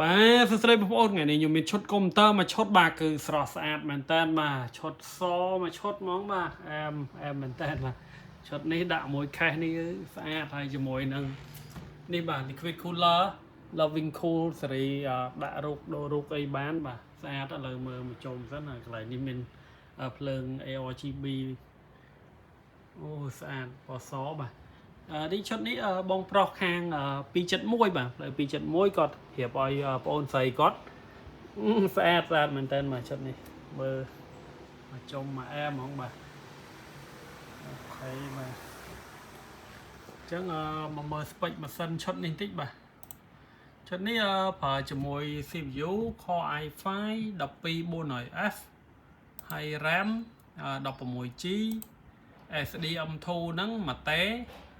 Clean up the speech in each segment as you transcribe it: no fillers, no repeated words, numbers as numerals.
បាទសួស្តីបងប្អូនថ្ងៃនេះខ្ញុំមានឈុតកុំព្យូទ័រមួយឈុតបាទគឺស្រស់ស្អាតមែនតើបាទឈុតសមួយឈុតហ្មងបាទអែមមែនតើបាទឈុតនេះដាក់មួយខេសនេះស្អាតហើយជាមួយនឹងនេះបាទ Liquid Cooler Loving Cool សេរីដាក់រូបដូររូបអីបានបាទស្អាតឥឡូវមើលមកជុំសិនហើយកន្លែងនេះមានភ្លើង ARGB អូស្អាតពណ៌សបាទនេះឈុតនេះបងប្រុសខាង271បាទផ្លូវ271គាត់រៀបឲ្យបងអូនស្រីគាត់ស្អាតមែនតើមកឈុតនេះមើលមកចុំមកអែមហ្មងបាទអូខេបាទអញ្ចឹងមកមើលស្ពេចម៉ាស៊ីនឈុតនេះបន្តិចបាទឈុតនេះប្រើជាមួយ CPU Core i5 12400F ហើយ RAM 16GB SDM2 ហ្នឹងមួយតេ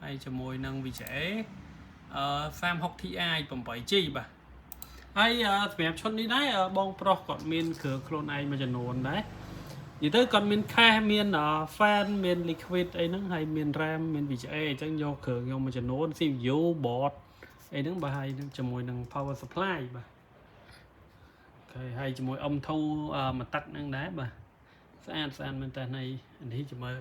ហើយជាមួយនឹង VGA 3060 Ti 8GB បាទហើយសម្រាប់ឈុតនេះដែរបងប្រុសគាត់មានគ្រឿងខ្លួនឯងមួយចំនួនដែរនិយាយទៅគាត់មានខេសមាន fan មាន liquid អីហ្នឹងហើយមាន RAM មាន VGA អញ្ចឹងយកគ្រឿងខ្ញុំមួយចំនួន CPU board អីហ្នឹងបាទហើយជាមួយនឹង power supply បាទអូខេហើយជាមួយ M2 មួយទឹកហ្នឹងដែរបាទស្អាតមែនតើនេះជាមួយ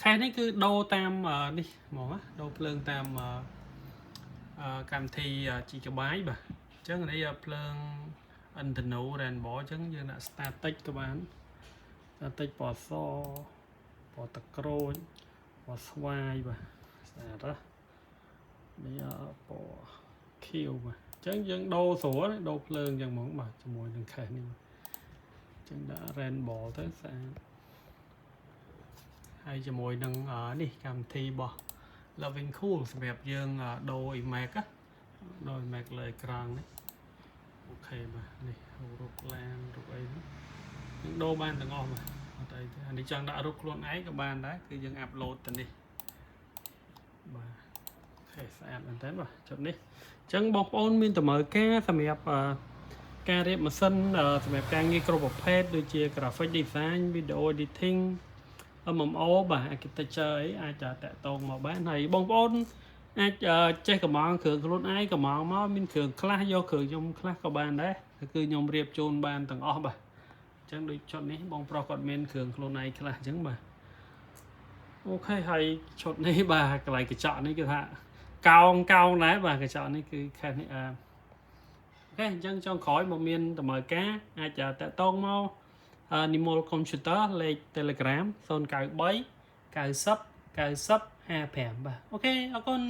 ខេសនេះគឺដូរតាមនេះហ្មងដូរភ្លើងតាមកម្មវិធី Gigabyte បាទអញ្ចឹងនេះភ្លើង Internal Rainbow អញ្ចឹងយើងដាក់ static ក៏បាន static ពណ៌សពណ៌ទឹកក្រូចពណ៌ស្វាយបាទស្អាតនេះពណ៌ខៀវបាទអញ្ចឹងយើងដូរស្រួលដូរភ្លើងអញ្ចឹងហ្មងបាទជាមួយនឹងខេសនេះអញ្ចឹងដាក់ Rainbow ទៅស្អាតហើយជាមួយនឹងនេះកម្មវិធីរបស់ Loving Cool សម្រាប់យើងដូរ iMac ដូរ iMac លើអេក្រង់នេះអូខេបាទនេះរូបឡានរូបអីហ្នឹងយើងដូរបានទាំងអស់បាទអត់អីទេអានេះចង់ដាក់រូបខ្លួនឯងក៏បានដែរគឺយើងអាប់ឡូតទៅនេះបាទអូខេស្អាតមែនតើបាទចុចនេះអញ្ចឹងបងប្អូនមានតម្រូវការសម្រាប់ការរៀបម៉ាស៊ីនសម្រាប់ការងារគ្រប់ប្រភេទដូចជា graphic design video editing MMO បាទ architecture អីអាចតាក់ទងមកបានហើយបងប្អូនអាចចេះកម្មងគ្រឿងខ្លួនឯងកម្មងមកមានគ្រឿងខ្លះយកគ្រឿងខ្ញុំខ្លះក៏បានដែរគឺខ្ញុំរៀបជូនបានទាំងអស់បាទអញ្ចឹងដូចឈុតនេះបងប្រុសគាត់មានគ្រឿងខ្លួនឯងខ្លះអញ្ចឹងបាទអូខេហើយឈុតនេះបាទកន្លែងកញ្ចក់នេះគឺថាកោងដែរបាទកញ្ចក់នេះគឺខេសនេះអូខេអញ្ចឹងចុងក្រោយមកមានតម្រូវការអាចតាក់ទងមកNimol Computer លេខ Telegram 093 90 90 55បាទអូខេអរគុណ